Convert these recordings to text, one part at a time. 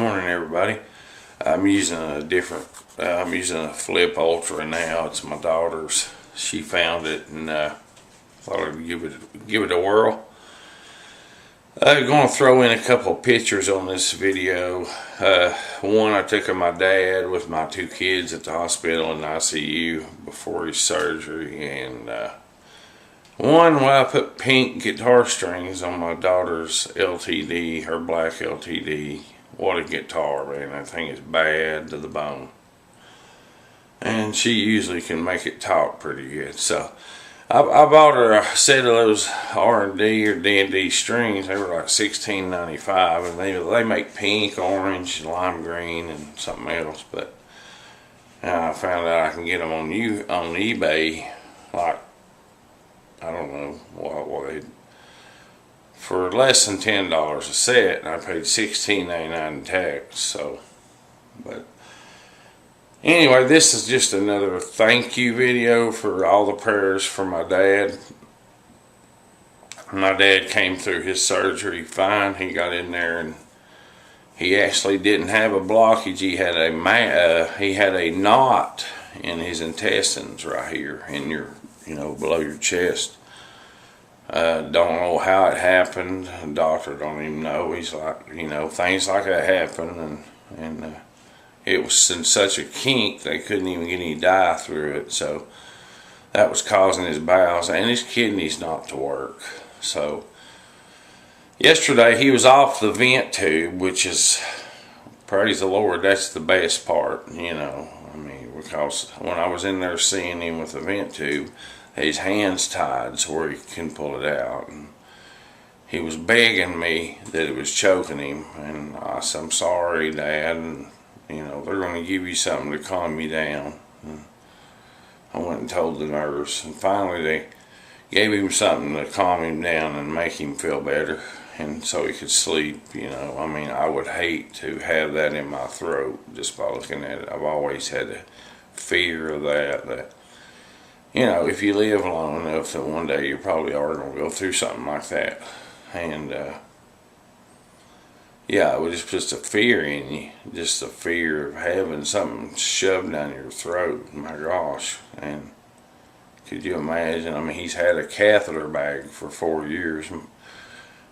morning, everybody. I'm using a Flip Ultra now. It's my daughter's. She found it and thought I'd give it a whirl. I'm going to throw in a couple of pictures on this video. One I took of my dad with my two kids at the hospital in the ICU before his surgery, and one where I put pink guitar strings on my daughter's LTD, her black LTD. What a guitar, man. That thing is bad to the bone. And she usually can make it talk pretty good. So I bought her a set of those R&D or D&D strings. They were like $16.95, and they make pink, orange, lime green, and something else. But I found out I can get them on eBay, like, I don't know what they, for less than $10 a set, and I paid $16.99 in tax. So, but anyway, this is just another thank you video for all the prayers for my dad. My dad came through his surgery fine. He got in there and he actually didn't have a blockage. He had a knot in his intestines right here in your, below your chest. Don't know how it happened. The doctor don't even know. He's like, things like that happen, and it was in such a kink they couldn't even get any dye through it. So that was causing his bowels and his kidneys not to work. So yesterday he was off the vent tube, which is, praise the Lord, that's the best part, because when I was in there seeing him with the vent tube, his hands tied so where he can pull it out, and he was begging me that it was choking him, and I said, I'm sorry, Dad, and they're going to give you something to calm you down. And I went and told the nurse, and finally they gave him something to calm him down and make him feel better, and so he could sleep. I would hate to have that in my throat just by looking at it. I've always had a fear of that if you live long enough that one day you probably are going to go through something like that. And it was just a fear in you, just a fear of having something shoved down your throat. My gosh. And could you imagine? He's had a catheter bag for 4 years.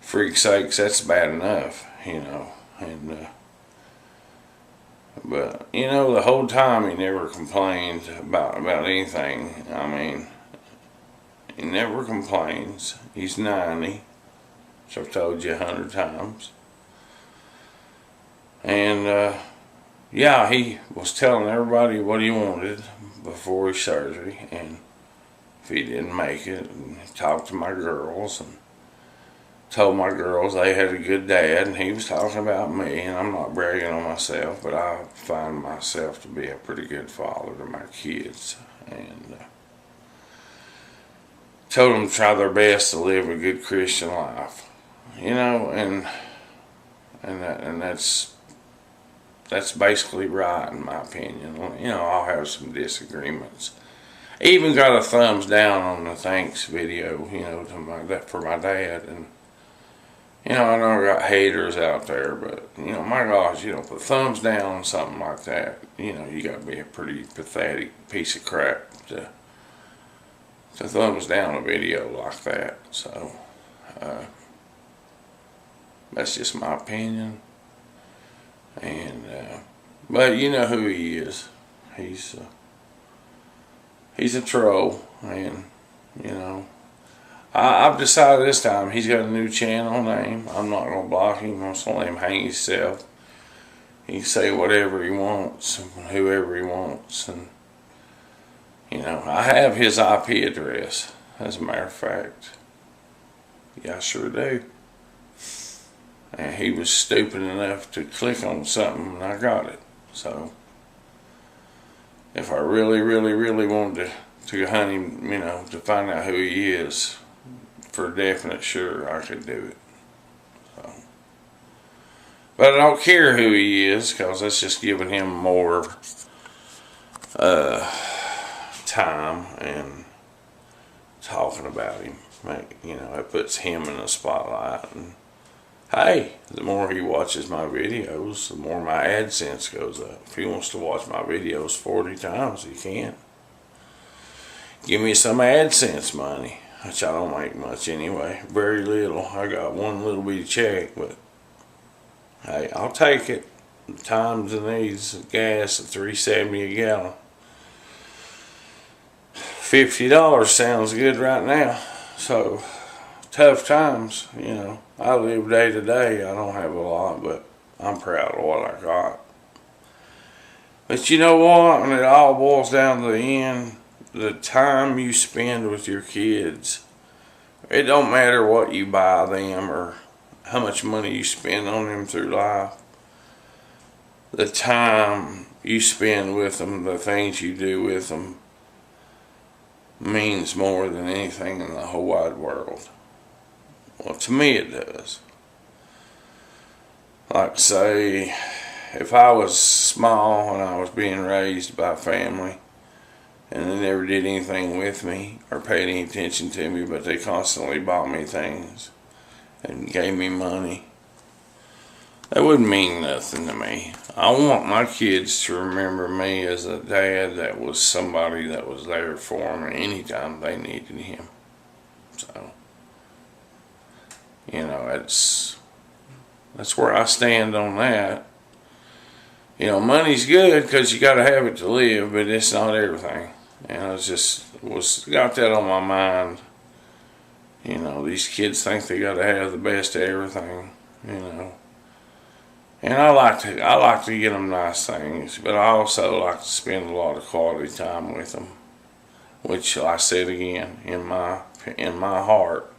Freak sakes, that's bad enough, and but the whole time he never complained about anything. He never complains. He's 90, which I've told you 100 times. And he was telling everybody what he wanted before his surgery, and if he didn't make it, and he talked to my girls and told my girls they had a good dad, and he was talking about me, and I'm not bragging on myself, but I find myself to be a pretty good father to my kids, and told them to try their best to live a good Christian life, and that's basically right in my opinion. I'll have some disagreements. Even got a thumbs down on the thanks video, for my dad, and I know I got haters out there, but my gosh, put thumbs down on something like that. You got to be a pretty pathetic piece of crap to thumbs down a video like that. So that's just my opinion. And but you know who he is. He's a troll, and I've decided this time he's got a new channel name. I'm not going to block him. I'm just going to let him hang himself. He can say whatever he wants, whoever he wants. And, I have his IP address, as a matter of fact. Yeah, I sure do. And he was stupid enough to click on something, and I got it. So, if I really, really, really wanted to hunt him, to find out who he is, for definite sure I could do it. So. But I don't care who he is, because that's just giving him more time and talking about him. It puts him in the spotlight. And hey, the more he watches my videos, the more my AdSense goes up. If he wants to watch my videos 40 times, he can. Give me some AdSense money, which I don't make much anyway. Very little. I got one little bitty check, but hey, I'll take it. The times in these gas at $3.70 a gallon. $50 sounds good right now. So tough times, you know. I live day to day. I don't have a lot, but I'm proud of what I got. But you know what? When it all boils down to the end, the time you spend with your kids, it don't matter what you buy them or how much money you spend on them through life. The time you spend with them, the things you do with them, means more than anything in the whole wide world. Well, to me it does. Like say, if I was small and I was being raised by family and they never did anything with me or paid any attention to me, but they constantly bought me things and gave me money, that wouldn't mean nothing to me. I want my kids to remember me as a dad that was somebody that was there for them anytime they needed him. So, you know, that's where I stand on that. You know, money's good because you got to have it to live, but it's not everything. And I got that on my mind. You know, these kids think they got to have the best of everything. You know. And I like to get them nice things, but I also like to spend a lot of quality time with them, which I said again, in my heart,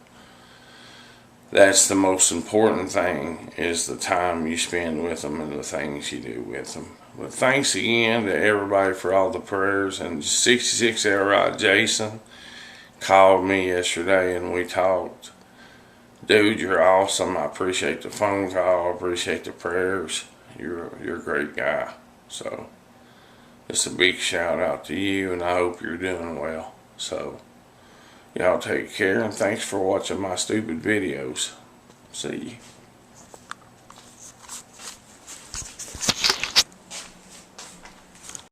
that's the most important thing, is the time you spend with them and the things you do with them. But thanks again to everybody for all the prayers. And 66 Elrod Jason called me yesterday and we talked. Dude, you're awesome. I appreciate the phone call. I appreciate the prayers. You're a great guy. So, it's a big shout out to you, and I hope you're doing well. So, y'all take care, and thanks for watching my stupid videos. See you.